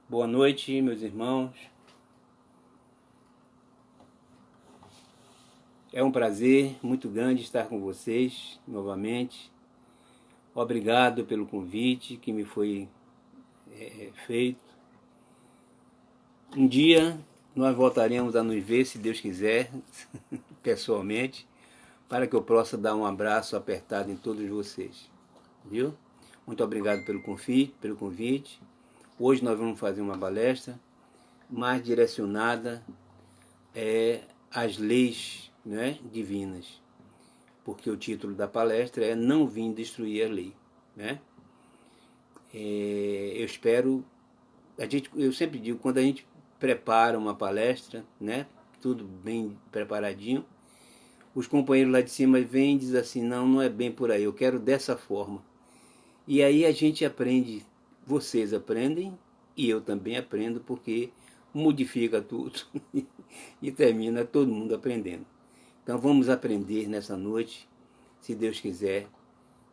Boa noite, meus irmãos. É um prazer muito grande estar com vocês novamente. Obrigado pelo convite que me foi feito. Um dia nós voltaremos a nos ver, se Deus quiser, pessoalmente, para que eu possa dar um abraço apertado em todos vocês. Viu? Muito obrigado pelo convite. Hoje nós vamos fazer uma palestra mais direcionada às leis, né, divinas, porque o título da palestra é Não Vim Destruir a Lei. Né? Eu espero, eu sempre digo, quando a gente prepara uma palestra, né, tudo bem preparadinho, os companheiros lá de cima vêm e dizem assim, não é bem por aí, eu quero dessa forma. E aí a gente aprende, vocês aprendem e eu também aprendo, porque modifica tudo e termina todo mundo aprendendo. Então vamos aprender nessa noite, se Deus quiser,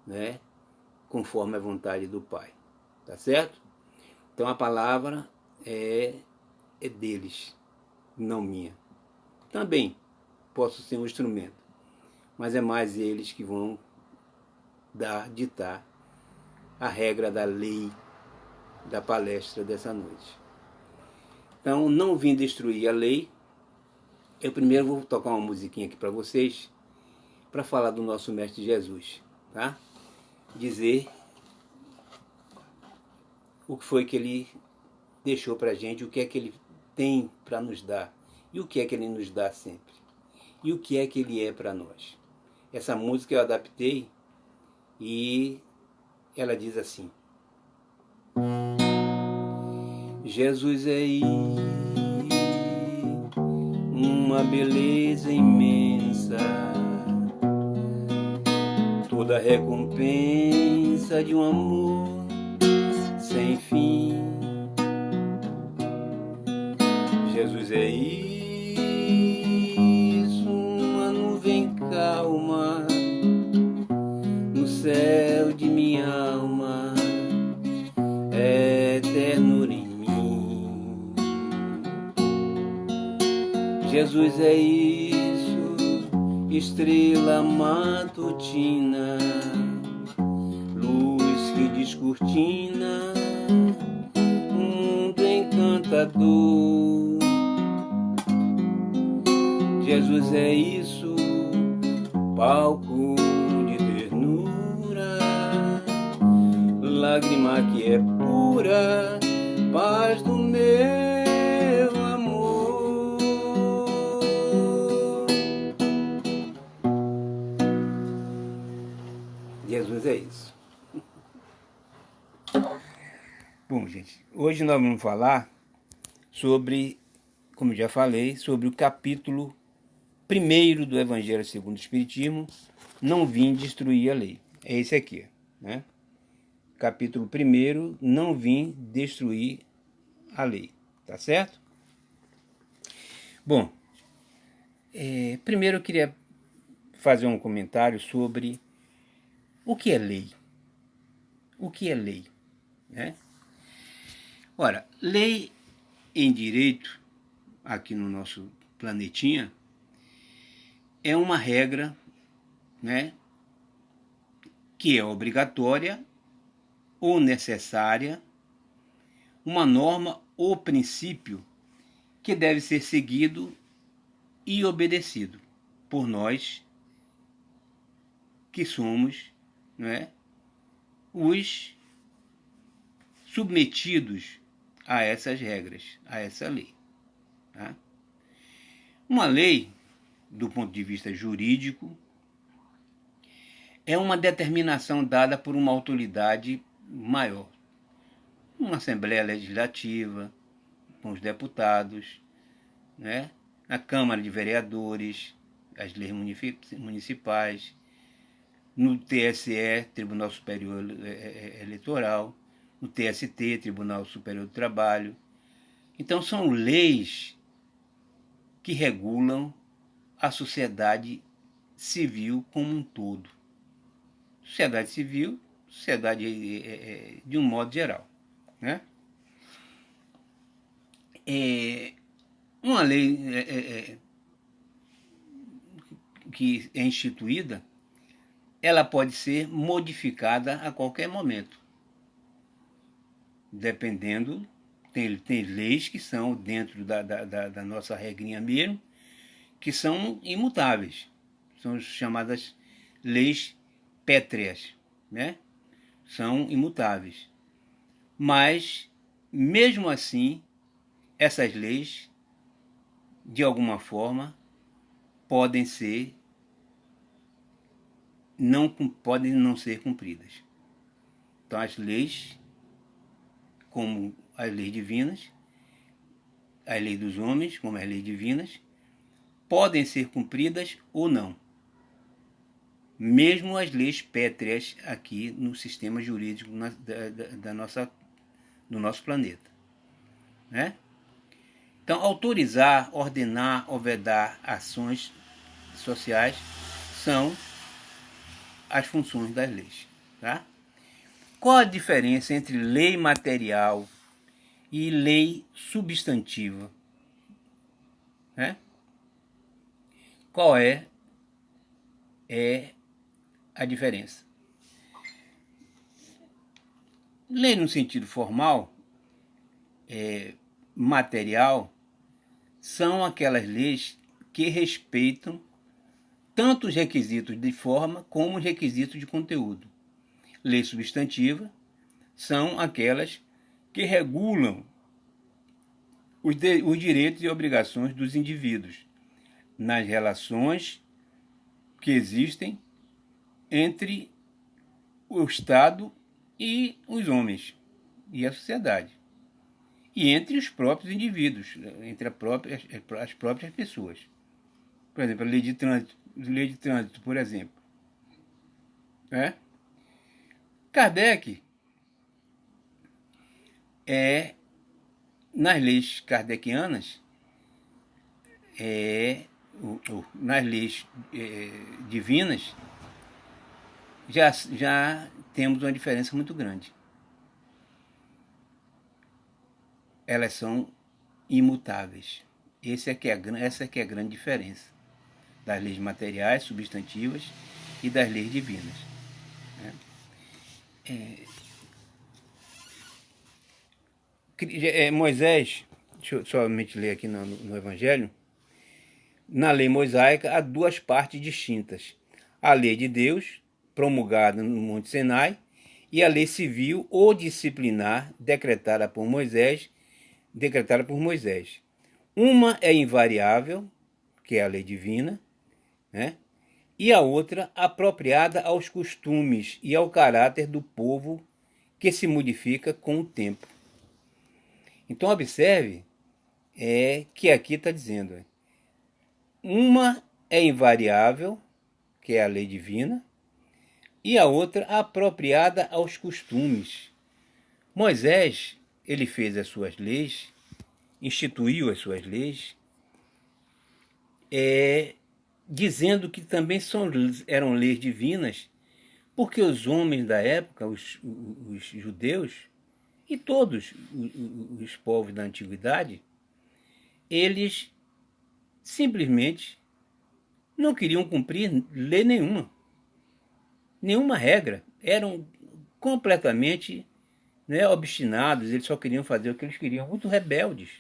né, conforme a vontade do Pai. Tá certo? Então a palavra é deles, não minha. Também posso ser um instrumento, mas é mais eles que vão ditar a regra da lei da palestra dessa noite. Então, não vim destruir a lei. Eu primeiro vou tocar uma musiquinha aqui para vocês, para falar do nosso Mestre Jesus, tá? Dizer o que foi que ele deixou para a gente, o que é que ele tem para nos dar, e o que é que ele nos dá sempre, e o que é que ele é para nós. Essa música eu adaptei e ela diz assim: Jesus é aí, uma beleza imensa, toda recompensa de um amor sem fim. Jesus é isso, uma nuvem calma no céu de minha alma, é ternura em mim. Jesus é isso, estrela matutina, luz que descortina um mundo encantador. Jesus é isso, palco de ternura, lágrima que é pura, paz do meu amor. Jesus é isso. Bom, gente, hoje nós vamos falar sobre, como eu já falei, sobre o capítulo 1º do Evangelho segundo o Espiritismo, Não Vim Destruir a Lei. É esse aqui, né? Capítulo 1º, Não Vim Destruir a Lei. Tá certo? Bom, primeiro eu queria fazer um comentário sobre o que é lei. O que é lei? Né? Ora, lei em direito, aqui no nosso planetinha, é uma regra, né, que é obrigatória ou necessária, uma norma ou princípio que deve ser seguido e obedecido por nós que somos, né, os submetidos a essas regras, a essa lei. Tá? Uma lei, do ponto de vista jurídico, é uma determinação dada por uma autoridade maior, uma Assembleia Legislativa, com os deputados, né? Na Câmara de Vereadores, as leis municipais, no TSE, Tribunal Superior Eleitoral, no TST, Tribunal Superior do Trabalho. Então são leis que regulam a sociedade civil como um todo. Sociedade civil, sociedade de um modo geral, né? Uma lei que é instituída, ela pode ser modificada a qualquer momento, dependendo. Tem leis que são dentro da nossa regrinha mesmo, que são imutáveis. São chamadas leis pétreas, né? São imutáveis. Mas, mesmo assim, essas leis, de alguma forma, podem não ser cumpridas. Então, as leis, como as leis divinas, as leis dos homens, como as leis divinas, podem ser cumpridas ou não. Mesmo as leis pétreas aqui no sistema jurídico do nosso planeta, né? Então, autorizar, ordenar ou vedar ações sociais são as funções das leis, tá? Qual a diferença entre lei material e lei substantiva, né? Qual é a diferença? Lei no sentido formal, material, são aquelas leis que respeitam tanto os requisitos de forma como os requisitos de conteúdo. Lei substantiva são aquelas que regulam os direitos e obrigações dos indivíduos nas relações que existem entre o Estado e os homens e a sociedade, e entre os próprios indivíduos, entre as próprias pessoas. Por exemplo, a lei de trânsito, por exemplo. Kardec, nas leis kardecianas, nas leis divinas, já temos uma diferença muito grande. Elas são imutáveis. Essa é que é a grande diferença das leis materiais, substantivas e das leis divinas. Moisés, deixa eu somente ler aqui no Evangelho, na lei mosaica há duas partes distintas: a lei de Deus, promulgada no Monte Sinai, e a lei civil ou disciplinar, decretada por Moisés. Uma é invariável, que é a lei divina, né? E a outra apropriada aos costumes e ao caráter do povo, que se modifica com o tempo. Então observe que aqui está dizendo, uma é invariável, que é a lei divina, e a outra apropriada aos costumes. Moisés, ele fez as suas leis, instituiu as suas leis, dizendo que também eram leis divinas, porque os homens da época, os judeus, e todos os povos da antiguidade, eles simplesmente não queriam cumprir lei nenhuma regra. Eram completamente obstinados, eles só queriam fazer o que eles queriam, muito rebeldes.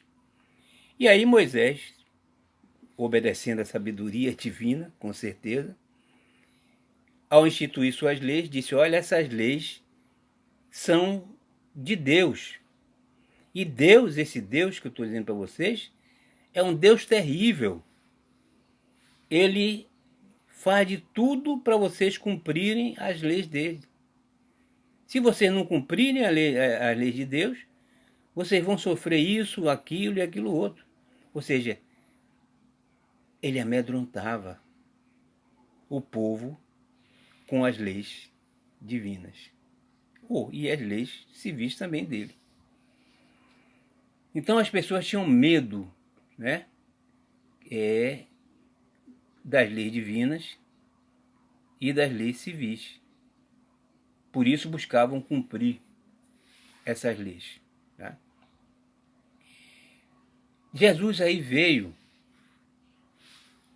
E aí Moisés, obedecendo à sabedoria divina, com certeza, ao instituir suas leis, disse: olha, essas leis são de Deus. E Deus, esse Deus que eu estou dizendo para vocês, é um Deus terrível. Ele faz de tudo para vocês cumprirem as leis dele. Se vocês não cumprirem as leis de Deus, vocês vão sofrer isso, aquilo e aquilo outro. Ou seja, ele amedrontava o povo com as leis divinas. E as leis civis também dele. Então as pessoas tinham medo, né? Das leis divinas e das leis civis. Por isso buscavam cumprir essas leis. Tá? Jesus aí veio,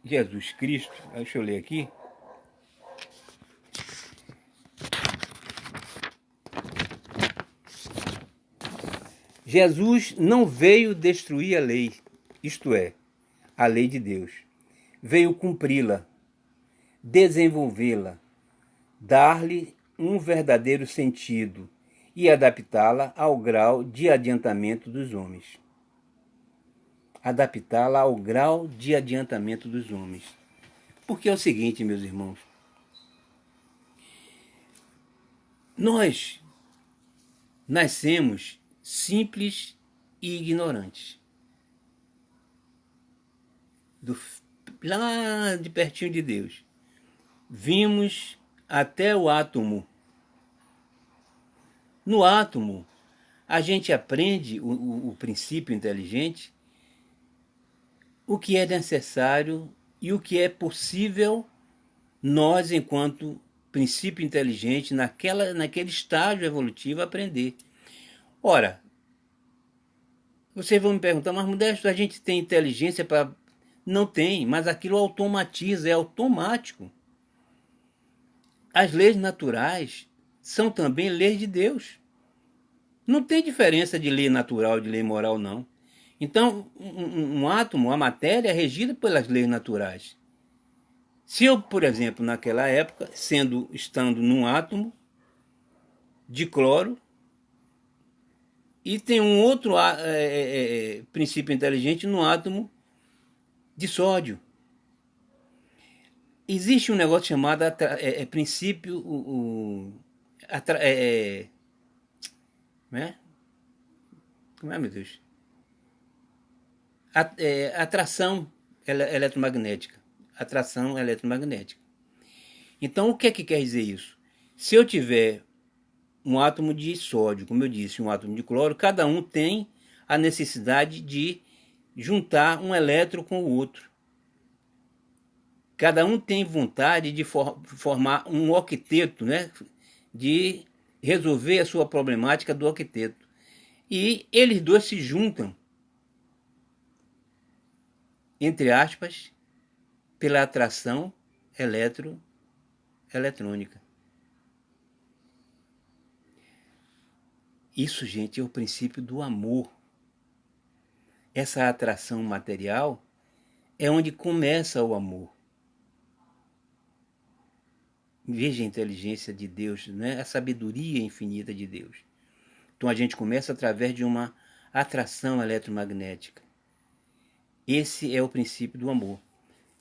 Jesus Cristo, deixa eu ler aqui. Jesus não veio destruir a lei, isto é, a lei de Deus. Veio cumpri-la, desenvolvê-la, dar-lhe um verdadeiro sentido e adaptá-la ao grau de adiantamento dos homens. Adaptá-la ao grau de adiantamento dos homens. Porque é o seguinte, meus irmãos, nós nascemos simples e ignorantes. Lá de pertinho de Deus. Vimos até o átomo. No átomo, a gente aprende o princípio inteligente, o que é necessário e o que é possível nós, enquanto princípio inteligente, naquele estágio evolutivo, aprender. Ora, vocês vão me perguntar, mas Modesto, a gente tem inteligência para... Não tem, mas aquilo automatiza, é automático. As leis naturais são também leis de Deus. Não tem diferença de lei natural e de lei moral, não. Então, um átomo, a matéria, é regida pelas leis naturais. Se eu, por exemplo, naquela época, estando num átomo de cloro, e tem um outro princípio inteligente no átomo de sódio. Existe um negócio chamado princípio... né? Como é, meu Deus? Atração eletromagnética. Atração eletromagnética. Então, o que é que quer dizer isso? Se eu tiver um átomo de sódio, como eu disse, um átomo de cloro, cada um tem a necessidade de juntar um elétron com o outro. Cada um tem vontade de formar um octeto, né? De resolver a sua problemática do octeto. E eles dois se juntam, entre aspas, pela atração eletrônica. Isso, gente, é o princípio do amor. Essa atração material é onde começa o amor. Veja a inteligência de Deus, né? A sabedoria infinita de Deus. Então a gente começa através de uma atração eletromagnética. Esse é o princípio do amor.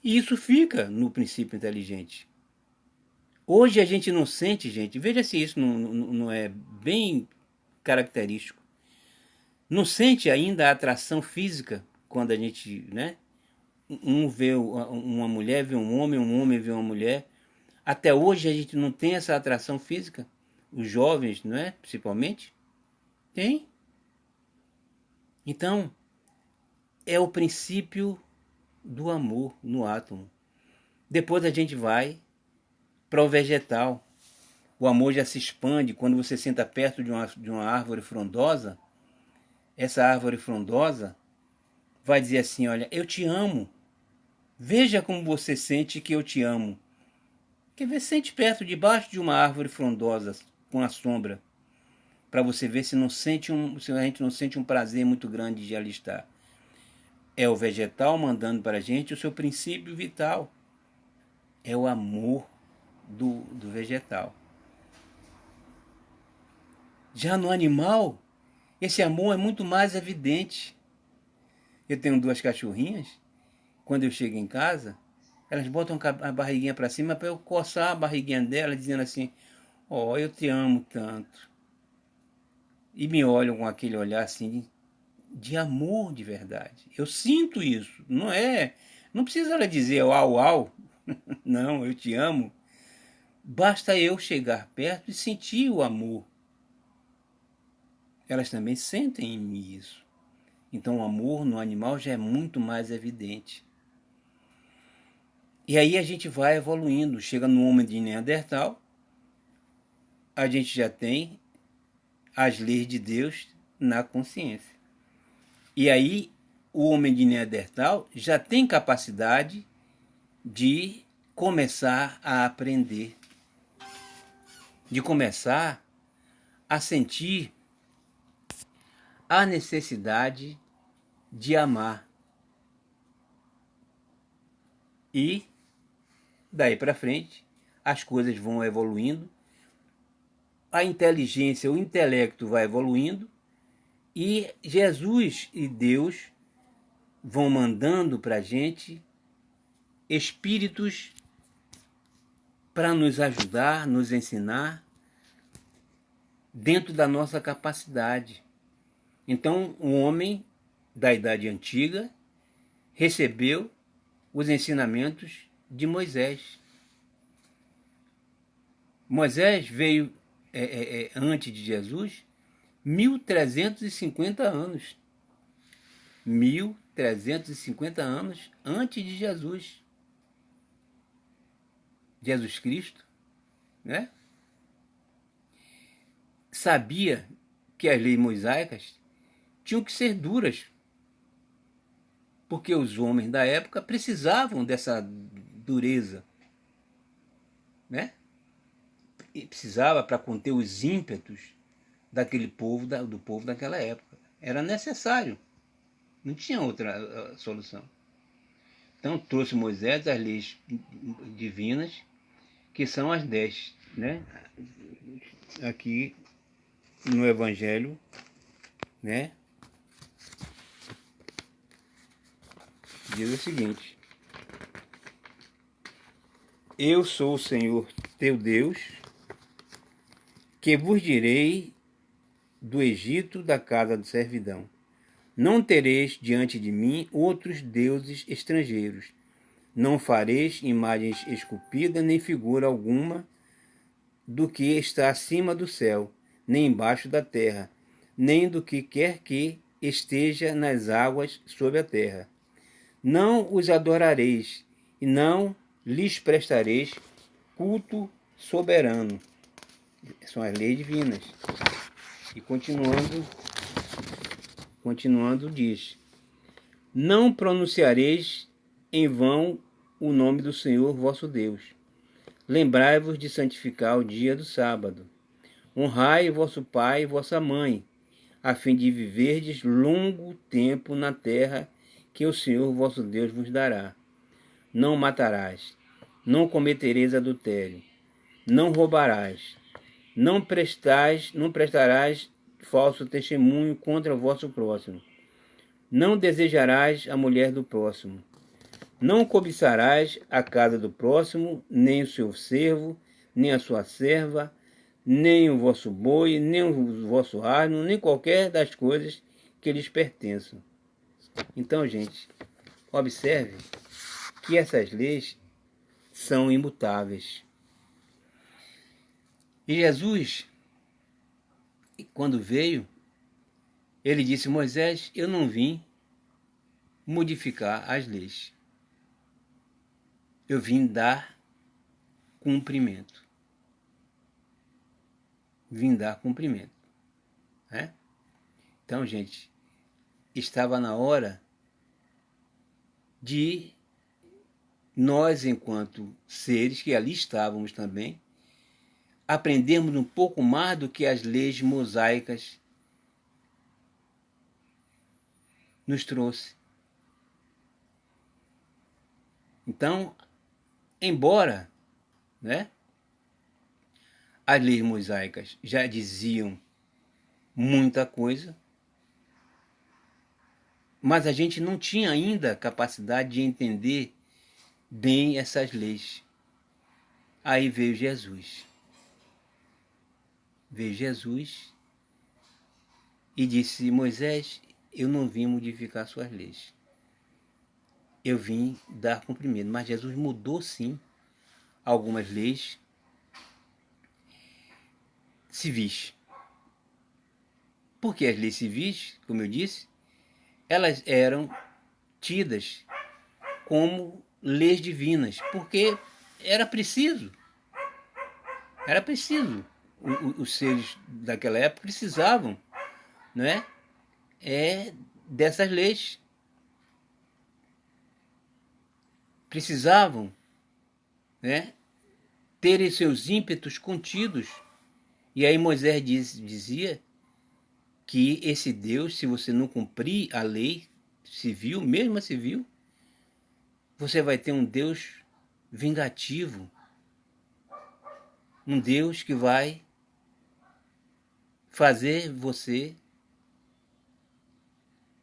E isso fica no princípio inteligente. Hoje a gente não sente, gente, veja se isso não é bem característico. Não sente ainda a atração física quando a gente, né? Um vê uma mulher, vê um homem vê uma mulher. Até hoje a gente não tem essa atração física. Os jovens, não é? Principalmente. Tem. Então, é o princípio do amor no átomo. Depois a gente vai para o vegetal. O amor já se expande quando você senta perto de uma árvore frondosa. Essa árvore frondosa vai dizer assim, olha, eu te amo. Veja como você sente que eu te amo. Quer ver? Sente perto, debaixo de uma árvore frondosa, com a sombra, para você ver se a gente não sente um prazer muito grande de ali estar. É o vegetal mandando para a gente o seu princípio vital. É o amor do vegetal. Já no animal, esse amor é muito mais evidente. Eu tenho 2 cachorrinhas. Quando eu chego em casa, elas botam a barriguinha para cima para eu coçar a barriguinha dela, dizendo assim, ó, eu te amo tanto. E me olham com aquele olhar assim, de amor de verdade. Eu sinto isso. Não precisa ela dizer au, au. Não, eu te amo. Basta eu chegar perto e sentir o amor. Elas também sentem em mim isso. Então o amor no animal já é muito mais evidente. E aí a gente vai evoluindo. Chega no homem de Neandertal, a gente já tem as leis de Deus na consciência. E aí o homem de Neandertal já tem capacidade de começar a aprender, de começar a sentir a necessidade de amar. E daí para frente as coisas vão evoluindo, a inteligência, o intelecto vai evoluindo, e Jesus e Deus vão mandando para a gente espíritos para nos ajudar, nos ensinar dentro da nossa capacidade. Então, o homem da Idade Antiga recebeu os ensinamentos de Moisés. Moisés veio antes de Jesus 1.350 anos. 1.350 anos antes de Jesus. Jesus Cristo, né? Sabia que as leis mosaicas tinham que ser duras, porque os homens da época precisavam dessa dureza, né? E precisava para conter os ímpetos daquele povo, do povo daquela época. Era necessário, não tinha outra solução. Então trouxe Moisés as leis divinas, que são as 10, né? Aqui no Evangelho, né? Diz o seguinte: eu sou o Senhor teu Deus, que vos direi do Egito, da casa de servidão. Não tereis diante de mim outros deuses estrangeiros. Não fareis imagens esculpidas, nem figura alguma do que está acima do céu, nem embaixo da terra, nem do que quer que esteja nas águas sob a terra. Não os adorareis, e não lhes prestareis culto soberano. São as leis divinas. E continuando diz: não pronunciareis em vão o nome do Senhor vosso Deus. Lembrai-vos de santificar o dia do sábado. Honrai vosso pai e vossa mãe, a fim de viverdes longo tempo na terra que o Senhor vosso Deus vos dará. Não matarás, não cometereis adultério, não roubarás, não prestarás falso testemunho contra o vosso próximo, não desejarás a mulher do próximo, não cobiçarás a casa do próximo, nem o seu servo, nem a sua serva, nem o vosso boi, nem o vosso asno, nem qualquer das coisas que lhes pertençam. Então, gente, observe que essas leis são imutáveis. E Jesus, quando veio, ele disse: Moisés, eu não vim modificar as leis. Eu vim dar cumprimento. Vim dar cumprimento. Né? Então, gente, estava na hora de nós, enquanto seres, que ali estávamos também, aprendermos um pouco mais do que as leis mosaicas nos trouxe. Então, embora, né, as leis mosaicas já diziam muita coisa, mas a gente não tinha ainda capacidade de entender bem essas leis. Aí veio Jesus. Veio Jesus e disse: Moisés, eu não vim modificar suas leis. Eu vim dar cumprimento. Mas Jesus mudou sim algumas leis civis. Porque as leis civis, como eu disse, elas eram tidas como leis divinas, porque era preciso. Era preciso. Os seres daquela época precisavam, não é? Dessas leis. precisavam, né, terem seus ímpetos contidos. E aí Moisés dizia que esse Deus, se você não cumprir a lei civil, mesmo a civil, você vai ter um Deus vingativo, um Deus que vai fazer você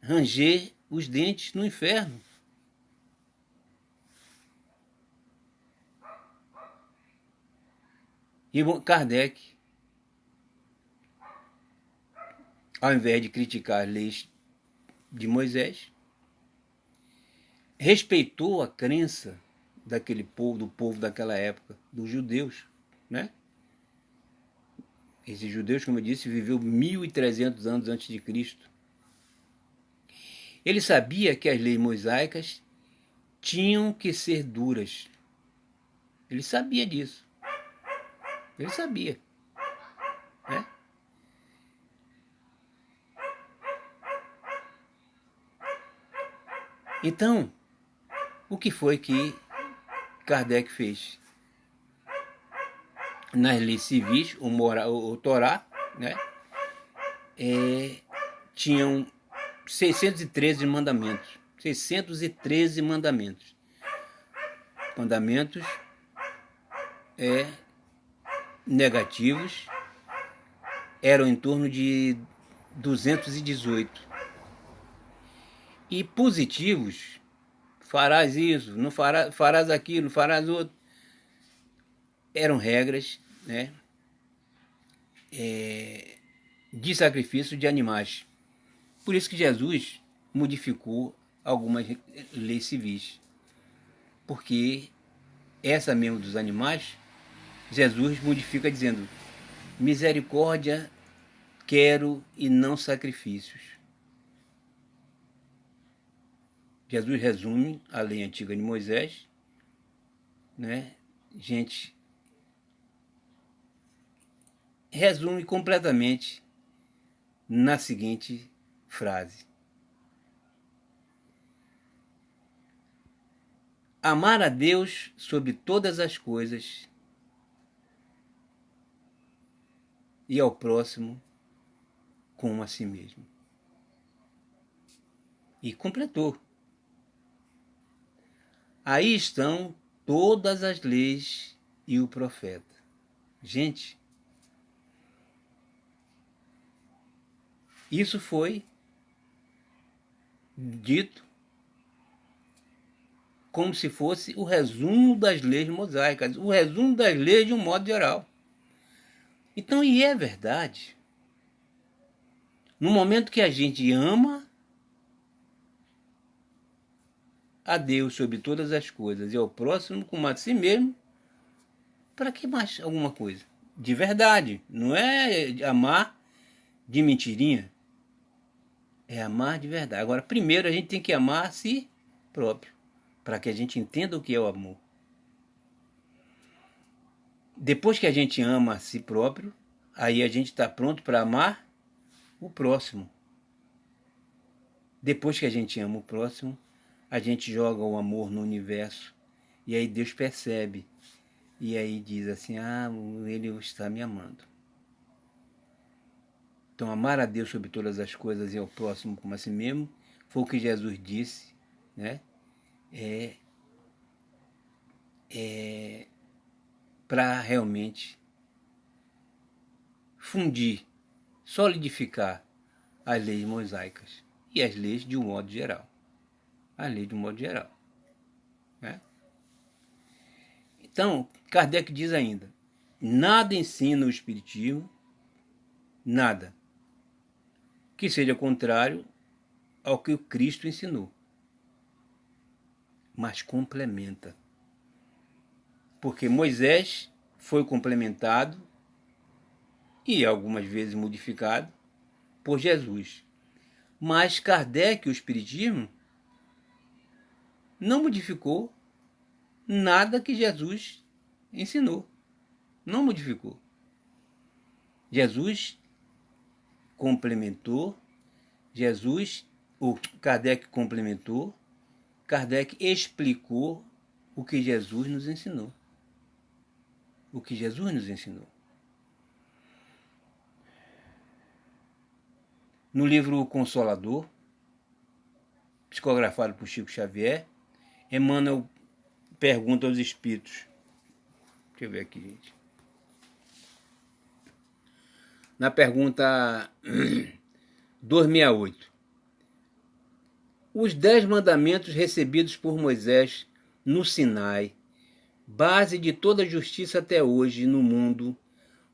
ranger os dentes no inferno. E Kardec, ao invés de criticar as leis de Moisés, respeitou a crença daquele povo, do povo daquela época, dos judeus, né? Esses judeus, como eu disse, viveu 1300 anos antes de Cristo. Ele sabia que as leis mosaicas tinham que ser duras. Ele sabia disso. Ele sabia, né? Então, o que foi que Kardec fez? Nas leis civis, o Torá, né? Tinham 613 mandamentos. 613 mandamentos. Mandamentos negativos eram em torno de 218. E positivos, farás isso, não farás aquilo, farás outro. Eram regras, né, de sacrifício de animais. Por isso que Jesus modificou algumas leis civis. Porque essa mesmo dos animais, Jesus modifica dizendo: misericórdia quero e não sacrifícios. Jesus resume a lei antiga de Moisés, né? Gente, resume completamente na seguinte frase: amar a Deus sobre todas as coisas e ao próximo como a si mesmo. E completou: aí estão todas as leis e o profeta. Gente, isso foi dito como se fosse o resumo das leis mosaicas, o resumo das leis de um modo geral. Então, e é verdade. No momento que a gente ama a Deus sobre todas as coisas e ao próximo como a si mesmo, para que mais alguma coisa? De verdade, não é amar de mentirinha, é amar de verdade. Agora, primeiro a gente tem que amar a si próprio, para que a gente entenda o que é o amor. Depois que a gente ama a si próprio, aí a gente está pronto para amar o próximo. Depois que a gente ama o próximo, a gente joga o amor no universo. E aí Deus percebe. E aí diz assim: ah, ele está me amando. Então, amar a Deus sobre todas as coisas e ao próximo como a si mesmo, foi o que Jesus disse, né? Para realmente fundir, solidificar as leis mosaicas e as leis de um modo geral. As leis de um modo geral, né? Então, Kardec diz ainda: nada ensina o Espiritismo, nada, que seja contrário ao que o Cristo ensinou, mas complementa. Porque Moisés foi complementado e algumas vezes modificado por Jesus. Mas Kardec e o Espiritismo não modificou nada que Jesus ensinou. Não modificou. Jesus complementou, o Kardec complementou, Kardec explicou o que Jesus nos ensinou. O que Jesus nos ensinou. No livro O Consolador, psicografado por Chico Xavier, Emmanuel pergunta aos espíritos. Deixa eu ver aqui, gente. Na pergunta 268. Os 10 mandamentos recebidos por Moisés no Sinai, base de toda a justiça até hoje no mundo,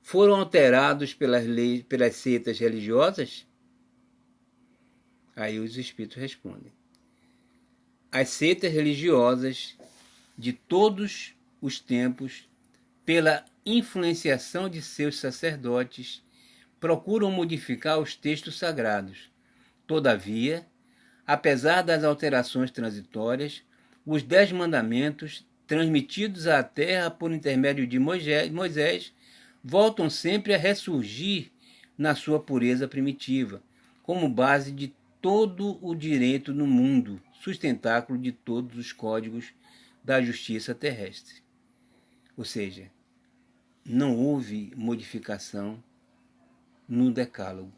foram alterados pelas seitas religiosas? Aí os espíritos respondem. As seitas religiosas de todos os tempos, pela influenciação de seus sacerdotes, procuram modificar os textos sagrados. Todavia, apesar das alterações transitórias, os 10 mandamentos, transmitidos à terra por intermédio de Moisés, voltam sempre a ressurgir na sua pureza primitiva, como base de todo o direito no mundo, sustentáculo de todos os códigos da justiça terrestre. Ou seja, não houve modificação no Decálogo,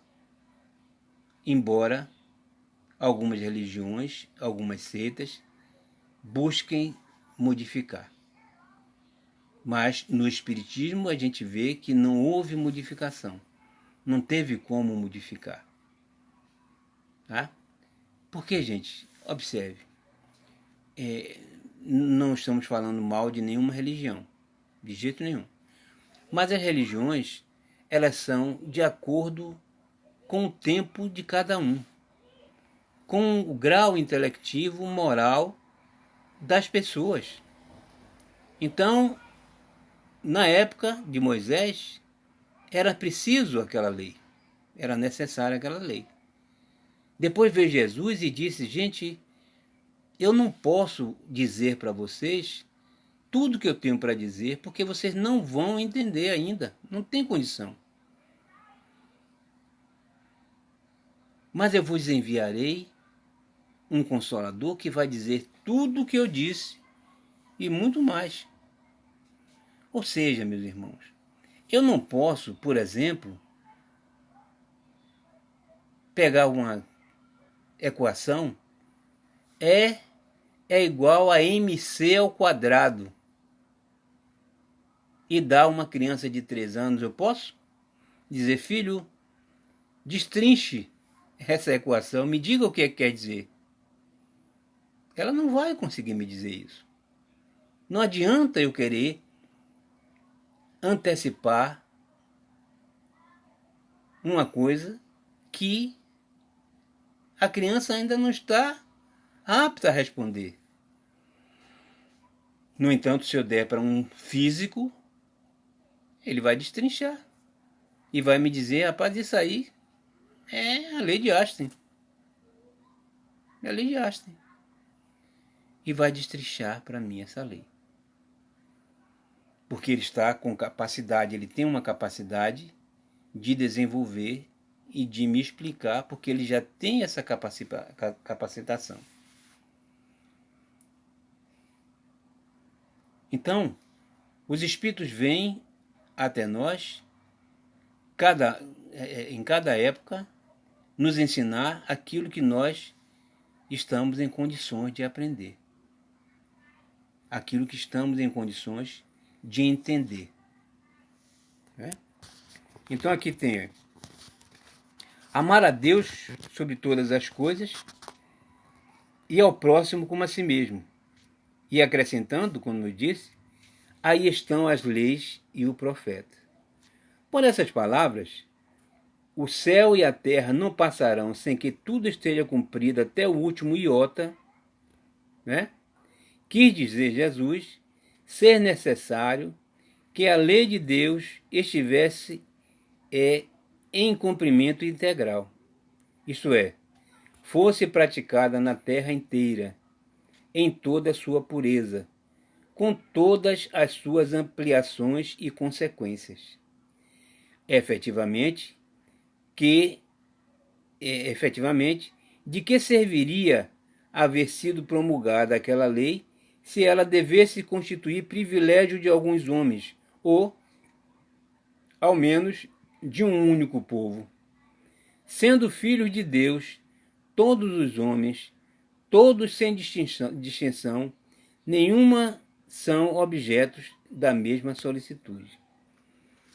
embora algumas religiões, algumas seitas, busquem modificar. Mas no Espiritismo a gente vê que não houve modificação. Não teve como modificar. Tá? Porque, gente, observe, não estamos falando mal de nenhuma religião, de jeito nenhum. Mas as religiões, elas são de acordo com o tempo de cada um, com o grau intelectivo, moral das pessoas. Então, na época de Moisés, era preciso aquela lei, era necessária aquela lei. Depois veio Jesus e disse, gente, eu não posso dizer para vocês tudo que eu tenho para dizer, porque vocês não vão entender ainda, não tem condição. Mas eu vos enviarei um Consolador que vai dizer tudo o que eu disse e muito mais. Ou seja, meus irmãos, eu não posso, por exemplo, pegar uma equação E é igual a MC ao quadrado e dar a uma criança de 3 anos, eu posso dizer, filho, destrinche essa equação, me diga o que quer dizer. Ela não vai conseguir me dizer isso. Não adianta eu querer antecipar uma coisa que a criança ainda não está apta a responder. No entanto, se eu der para um físico, ele vai destrinchar e vai me dizer, rapaz, isso aí é a lei de Einstein. É a lei de Einstein. E vai destrinchar para mim essa lei. Porque ele está com capacidade, ele tem uma capacidade de desenvolver e de me explicar, porque ele já tem essa capacitação. Então, os espíritos vêm até nós, em cada época, nos ensinar aquilo que nós estamos em condições de aprender. Aquilo que estamos em condições de entender. Então aqui tem amar a Deus sobre todas as coisas e ao próximo como a si mesmo. E acrescentando, como eu disse, aí estão as leis e o profeta. Por essas palavras, o céu e a terra não passarão sem que tudo esteja cumprido até o último iota, né? Quis dizer Jesus ser necessário que a lei de Deus estivesse em cumprimento integral, isto é, fosse praticada na terra inteira, em toda a sua pureza, com todas as suas ampliações e consequências. Efetivamente, de que serviria haver sido promulgada aquela lei se ela devesse constituir privilégio de alguns homens, ou, ao menos, de um único povo. Sendo filhos de Deus, todos os homens, todos sem distinção, nenhuma são objetos da mesma solicitude.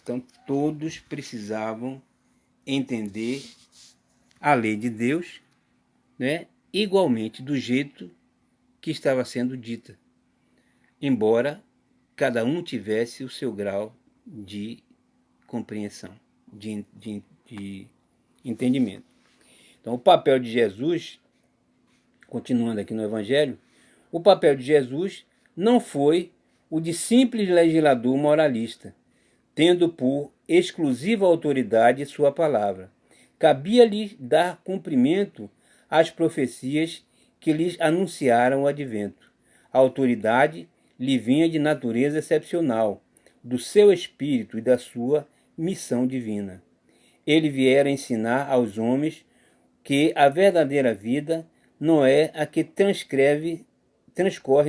Então, todos precisavam entender a lei de Deus, né, igualmente do jeito que estava sendo dita, embora cada um tivesse o seu grau de compreensão, de entendimento. Então, o papel de Jesus, continuando aqui no Evangelho, o papel de Jesus não foi o de simples legislador moralista, tendo por exclusiva autoridade sua palavra. Cabia-lhe dar cumprimento às profecias que lhes anunciaram o advento. A autoridade lhe vinha de natureza excepcional, do seu espírito e da sua missão divina. Ele viera ensinar aos homens que a verdadeira vida não é a que transcorre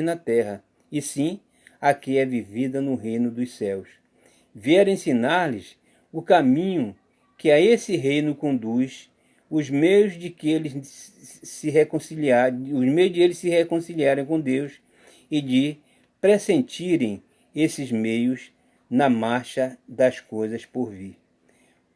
na terra, e sim a que é vivida no reino dos céus. Viera ensinar-lhes o caminho que a esse reino conduz, os meios de eles se reconciliarem com Deus e de pressentirem esses meios na marcha das coisas por vir,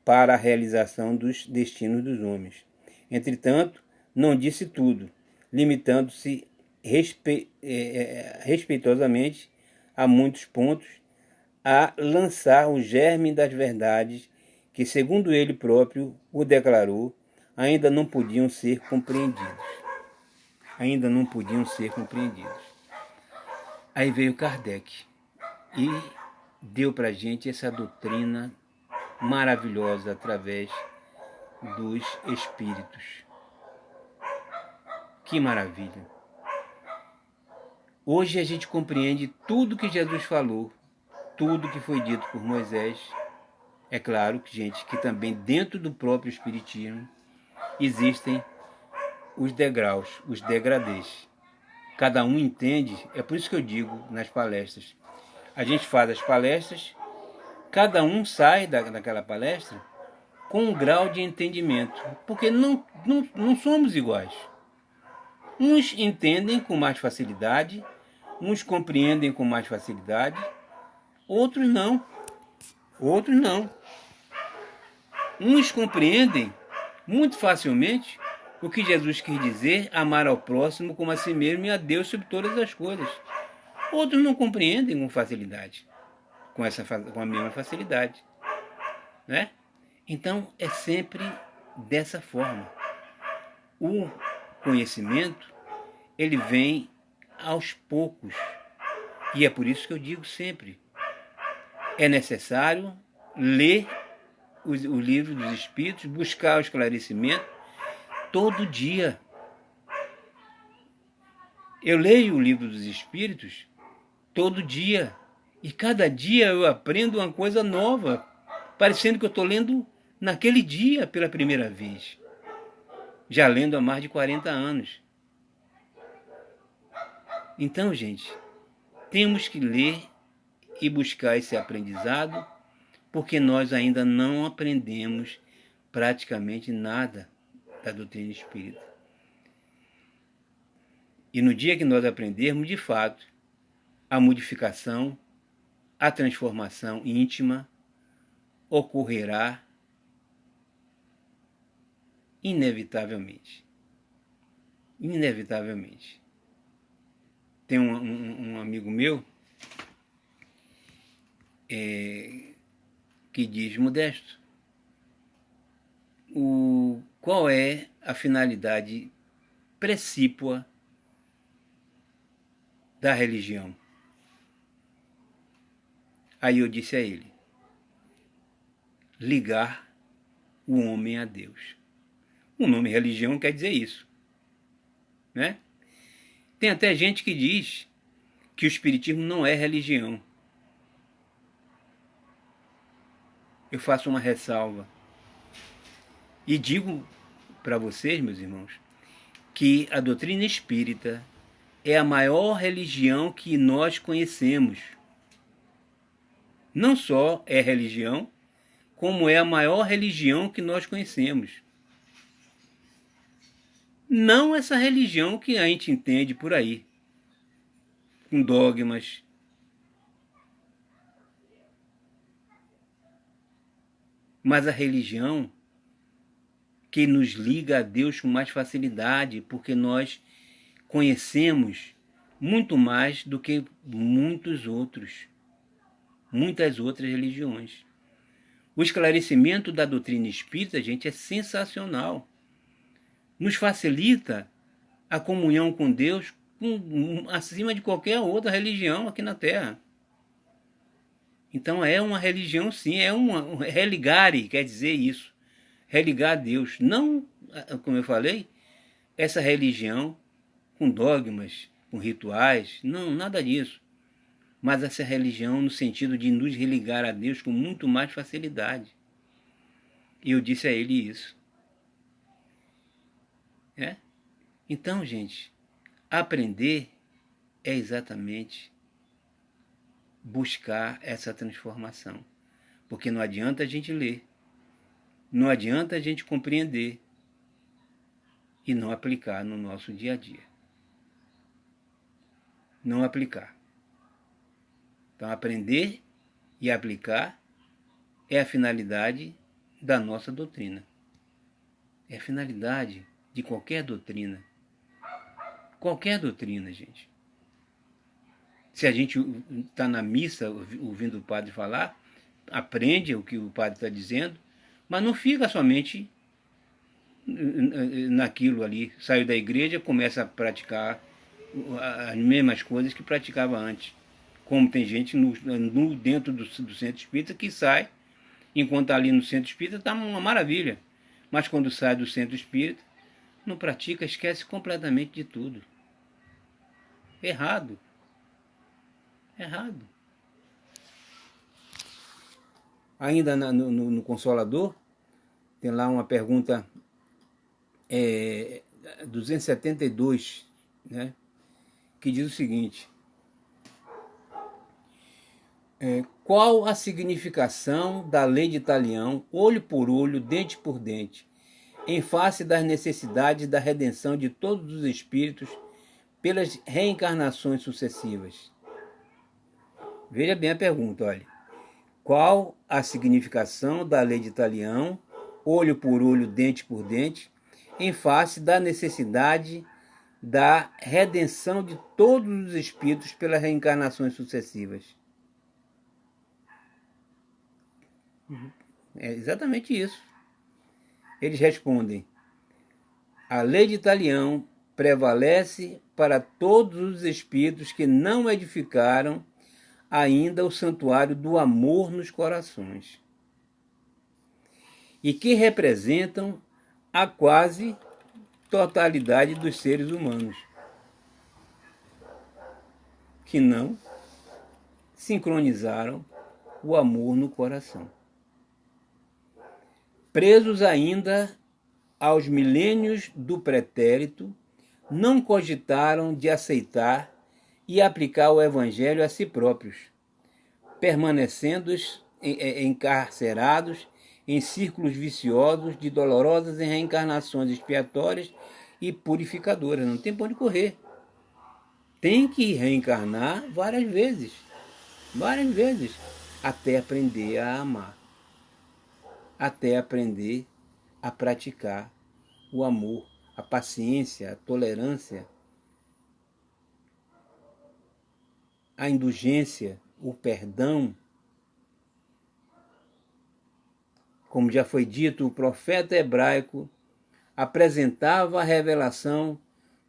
para a realização dos destinos dos homens. Entretanto, não disse tudo, limitando-se respeitosamente a muitos pontos, a lançar o germe das verdades que, segundo ele próprio o declarou, ainda não podiam ser compreendidos. Ainda não podiam ser compreendidos. Aí veio Kardec e deu para a gente essa doutrina maravilhosa através dos espíritos. Que maravilha! Hoje a gente compreende tudo que Jesus falou, tudo que foi dito por Moisés. É claro que, gente, que também dentro do próprio Espiritismo existem os degraus, os degradês. Cada um entende, é por isso que eu digo nas palestras. A gente faz as palestras, cada um sai daquela palestra com um grau de entendimento, porque não somos iguais. Uns entendem com mais facilidade, uns compreendem com mais facilidade, outros não. Outros não. Uns compreendem muito facilmente o que Jesus quis dizer, amar ao próximo como a si mesmo e a Deus sobre todas as coisas. Outros não compreendem com facilidade, com a mesma facilidade, né? Então é sempre dessa forma. O conhecimento, ele vem aos poucos. E é por isso que eu digo sempre, é necessário ler o livro dos Espíritos, buscar o esclarecimento todo dia. Eu leio o livro dos Espíritos todo dia. E cada dia eu aprendo uma coisa nova, parecendo que eu estou lendo naquele dia pela primeira vez. Já lendo há mais de 40 anos. Então, gente, temos que ler e buscar esse aprendizado, porque nós ainda não aprendemos praticamente nada da doutrina espírita. E no dia que nós aprendermos, de fato, a modificação, a transformação íntima ocorrerá inevitavelmente. Inevitavelmente. Tem um amigo meu que diz: Modesto, qual é a finalidade precípua da religião? Aí eu disse a ele: ligar o homem a Deus. O nome religião quer dizer isso, né? Tem até gente que diz que o espiritismo não é religião. Eu faço uma ressalva e digo para vocês, meus irmãos, que a doutrina espírita é a maior religião que nós conhecemos. Não só é religião, como é a maior religião que nós conhecemos. Não essa religião que a gente entende por aí, com dogmas. Mas a religião que nos liga a Deus com mais facilidade, porque nós conhecemos muito mais do que muitas outras religiões. O esclarecimento da doutrina espírita, gente, é sensacional. Nos facilita a comunhão com Deus acima de qualquer outra religião aqui na Terra. Então é uma religião, sim, religare, quer dizer isso. Religar a Deus. Não, como eu falei, essa religião com dogmas, com rituais, não, nada disso. Mas essa religião no sentido de nos religar a Deus com muito mais facilidade. E eu disse a ele isso. Então, gente, aprender é exatamente buscar essa transformação. Porque não adianta a gente ler, não adianta a gente compreender e não aplicar no nosso dia a dia. Não aplicar. Então, aprender e aplicar é a finalidade da nossa doutrina. É a finalidade de qualquer doutrina. Qualquer doutrina, gente. Se a gente está na missa ouvindo o padre falar, aprende o que o padre está dizendo, mas não fica somente naquilo ali. Saiu da igreja, começa a praticar as mesmas coisas que praticava antes. Como tem gente dentro do centro espírita que sai, enquanto está ali no centro espírita, está uma maravilha. Mas quando sai do centro espírita, não pratica, esquece completamente de tudo. Errado. Errado. Ainda no Consolador, tem lá uma pergunta 272, né, que diz o seguinte: qual a significação da lei de Talião, olho por olho, dente por dente, em face das necessidades da redenção de todos os espíritos pelas reencarnações sucessivas? Veja bem a pergunta, olha. Qual a significação da lei de Talião, olho por olho, dente por dente, em face da necessidade da redenção de todos os espíritos pelas reencarnações sucessivas? É exatamente isso. Eles respondem: a lei de Talião prevalece para todos os espíritos que não edificaram ainda o santuário do amor nos corações e que representam a quase totalidade dos seres humanos que não sincronizaram o amor no coração. Presos ainda aos milênios do pretérito, não cogitaram de aceitar e aplicar o Evangelho a si próprios, permanecendo encarcerados em círculos viciosos de dolorosas reencarnações expiatórias e purificadoras. Não tem para onde correr. Tem que reencarnar várias vezes, até aprender a amar, até aprender a praticar o amor, a paciência, a tolerância, a indulgência, o perdão. Como já foi dito, o profeta hebraico apresentava a revelação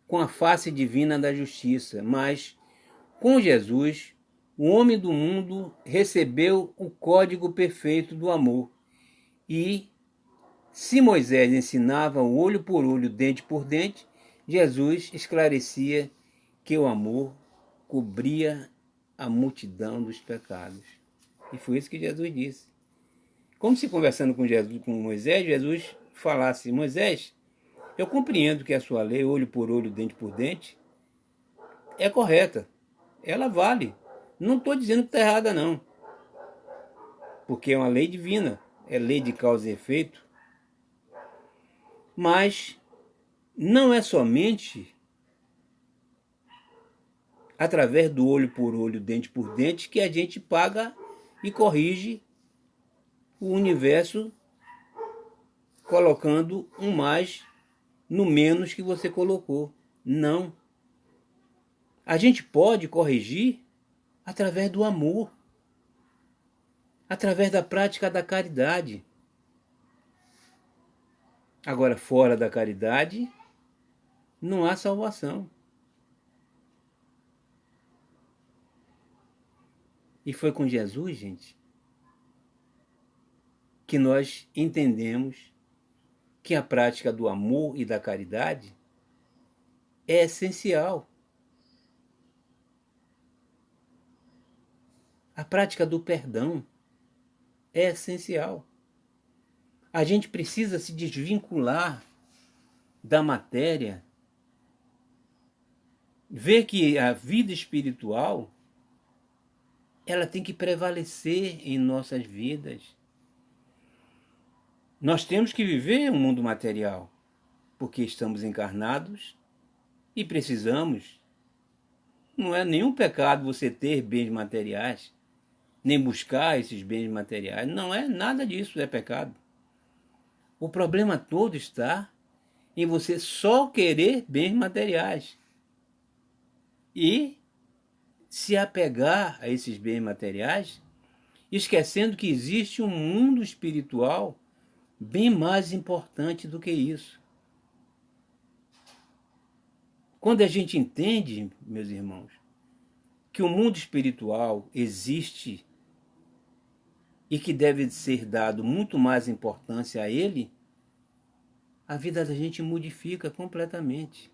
com a face divina da justiça, mas com Jesus, o homem do mundo recebeu o código perfeito do amor. E se Moisés ensinava o olho por olho, dente por dente, Jesus esclarecia que o amor cobria a multidão dos pecados. E foi isso que Jesus disse. Como se conversando com Moisés, Jesus falasse: Moisés, eu compreendo que a sua lei, olho por olho, dente por dente, é correta, ela vale. Não estou dizendo que está errada, não, porque é uma lei divina, é lei de causa e efeito, mas não é somente através do olho por olho, dente por dente, que a gente paga e corrige o universo colocando um mais no menos que você colocou. Não. A gente pode corrigir através do amor, através da prática da caridade. Agora, fora da caridade, não há salvação. E foi com Jesus, gente, que nós entendemos que a prática do amor e da caridade é essencial. A prática do perdão é essencial. A gente precisa se desvincular da matéria, ver que a vida espiritual ela tem que prevalecer em nossas vidas. Nós temos que viver um mundo material, porque estamos encarnados e precisamos. Não é nenhum pecado você ter bens materiais, nem buscar esses bens materiais. Não é nada disso, é pecado. O problema todo está em você só querer bens materiais e se apegar a esses bens materiais, esquecendo que existe um mundo espiritual bem mais importante do que isso. Quando a gente entende, meus irmãos, que o mundo espiritual existe e que deve ser dado muito mais importância a ele, a vida da gente modifica completamente.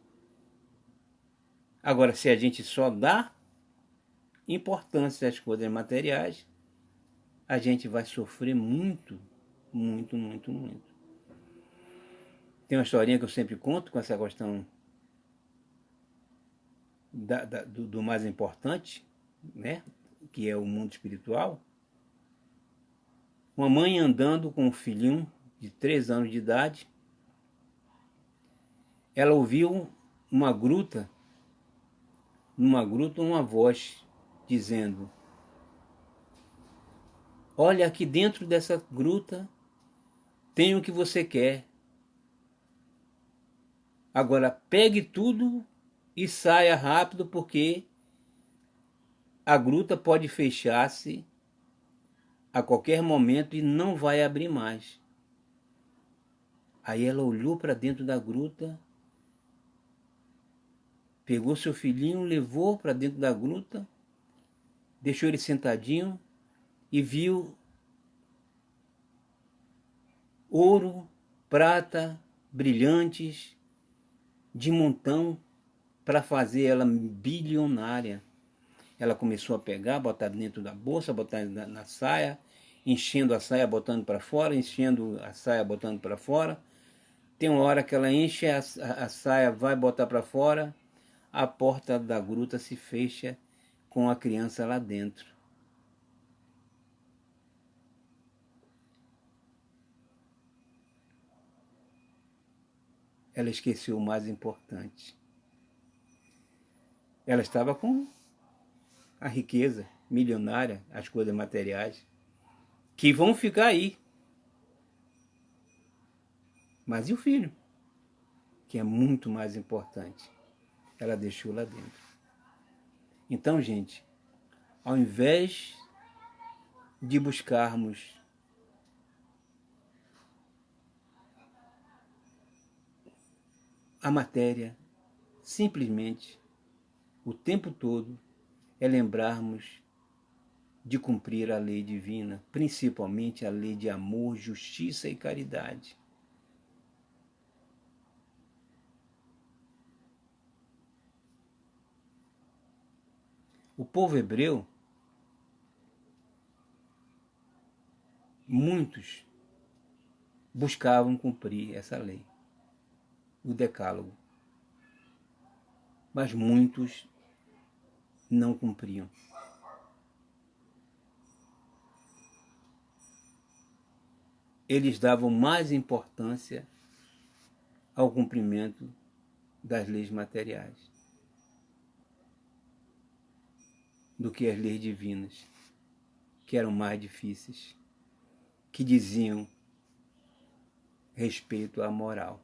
Agora, se a gente só dá importância às coisas materiais, a gente vai sofrer muito, muito, muito, muito. Tem uma historinha que eu sempre conto com essa questão do mais importante, né? Que é o mundo espiritual. Uma mãe andando com um filhinho de 3 anos de idade, ela ouviu numa gruta uma voz dizendo: olha, aqui dentro dessa gruta tem o que você quer. Agora pegue tudo e saia rápido, porque a gruta pode fechar-se a qualquer momento e não vai abrir mais. Aí ela olhou para dentro da gruta, pegou seu filhinho, levou para dentro da gruta, deixou ele sentadinho e viu ouro, prata, brilhantes, de montão, para fazer ela bilionária. Ela começou a pegar, botar dentro da bolsa, botar na saia, enchendo a saia, botando para fora, enchendo a saia, botando para fora. Tem uma hora que ela enche a saia, vai botar para fora, a porta da gruta se fecha com a criança lá dentro. Ela esqueceu o mais importante. Ela estava com a riqueza milionária, as coisas materiais, que vão ficar aí. Mas e o filho? Que é muito mais importante. Ela deixou lá dentro. Então, gente, ao invés de buscarmos a matéria, simplesmente, o tempo todo, é lembrarmos de cumprir a lei divina, principalmente a lei de amor, justiça e caridade. O povo hebreu, muitos buscavam cumprir essa lei, o decálogo. Mas muitos não cumpriam. Eles davam mais importância ao cumprimento das leis materiais do que as leis divinas, que eram mais difíceis, que diziam respeito à moral,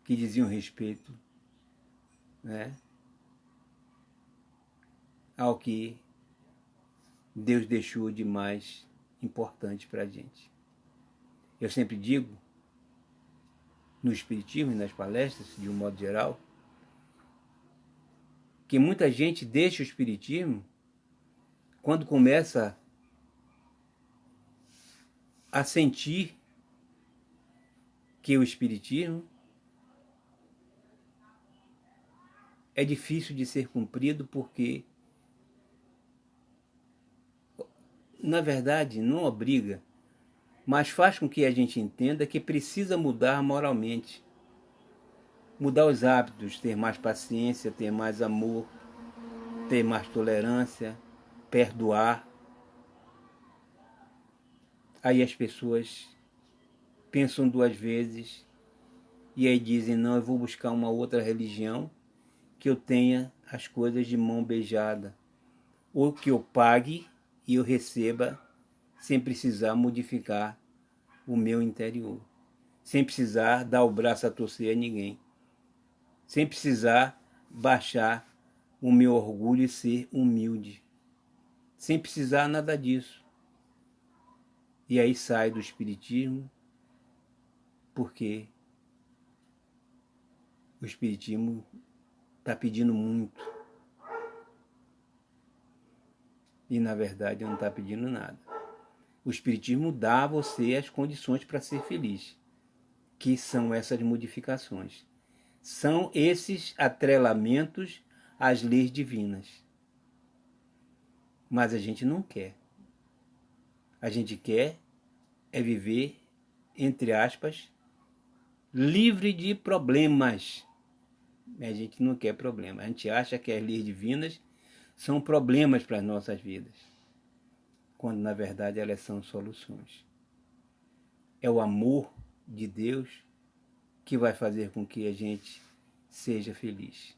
que diziam respeito, né, ao que Deus deixou de mais importante para a gente. Eu sempre digo, no Espiritismo e nas palestras, de um modo geral, que muita gente deixa o Espiritismo quando começa a sentir que o Espiritismo é difícil de ser cumprido porque, na verdade, não obriga, mas faz com que a gente entenda que precisa mudar moralmente. Mudar os hábitos, ter mais paciência, ter mais amor, ter mais tolerância, perdoar. Aí as pessoas pensam duas vezes e aí dizem, não, eu vou buscar uma outra religião que eu tenha as coisas de mão beijada, ou que eu pague e eu receba sem precisar modificar o meu interior, sem precisar dar o braço a torcer a ninguém, sem precisar baixar o meu orgulho e ser humilde, sem precisar nada disso. E aí sai do Espiritismo, porque o Espiritismo está pedindo muito. E na verdade não está pedindo nada. O Espiritismo dá a você as condições para ser feliz, que são essas modificações. São esses atrelamentos às leis divinas. Mas a gente não quer. A gente quer é viver, entre aspas, livre de problemas. A gente não quer problema. A gente acha que as leis divinas são problemas para as nossas vidas, quando na verdade elas são soluções. É o amor de Deus que vai fazer com que a gente seja feliz.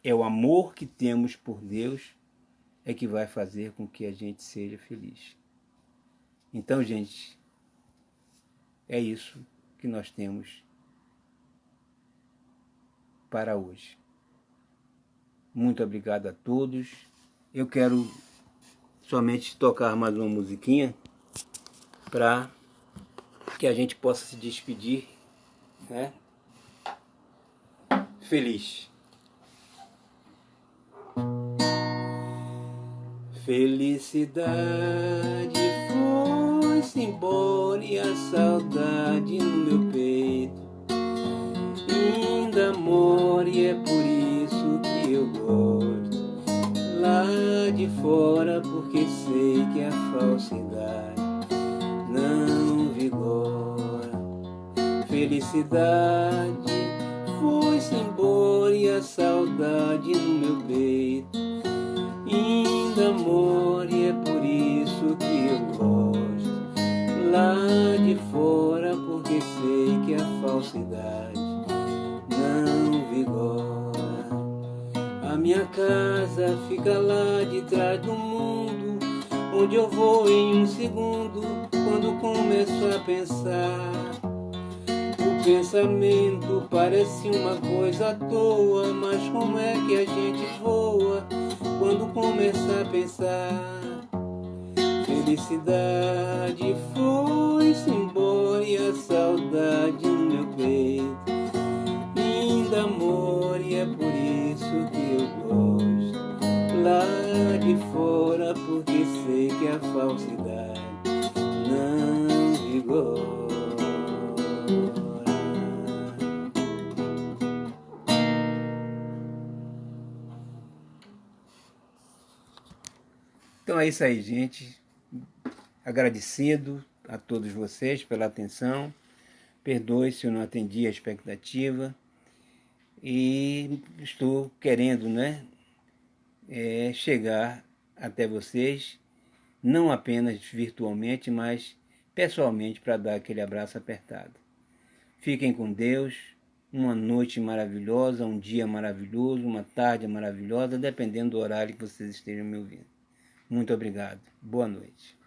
É o amor que temos por Deus é que vai fazer com que a gente seja feliz. Então, gente, é isso que nós temos para hoje. Muito obrigado a todos. Eu quero somente tocar mais uma musiquinha para que a gente possa se despedir, né? Feliz. Felicidade foi-se embora e a saudade no meu peito ainda mora, e é por isso que eu gosto lá de fora, porque sei que a falsidade não vigora. Felicidade foi-se embora e a saudade no meu peito ainda mora, e é por isso que eu gosto lá de fora, porque sei que a falsidade não vigora. A minha casa fica lá de trás do mundo, onde eu vou em um segundo quando começo a pensar. O pensamento parece uma coisa à toa, mas como é que a gente voa quando começa a pensar? Felicidade foi-se embora e a saudade no meu peito ainda mora, e é por isso que eu gosto lá de fora, porque sei que a falsidade não vigora. Então é isso aí, gente. Agradecido a todos vocês pela atenção. Perdoe se eu não atendi a expectativa. E estou querendo, né, chegar até vocês, não apenas virtualmente, mas pessoalmente, para dar aquele abraço apertado. Fiquem com Deus, uma noite maravilhosa, um dia maravilhoso, uma tarde maravilhosa, dependendo do horário que vocês estejam me ouvindo. Muito obrigado. Boa noite.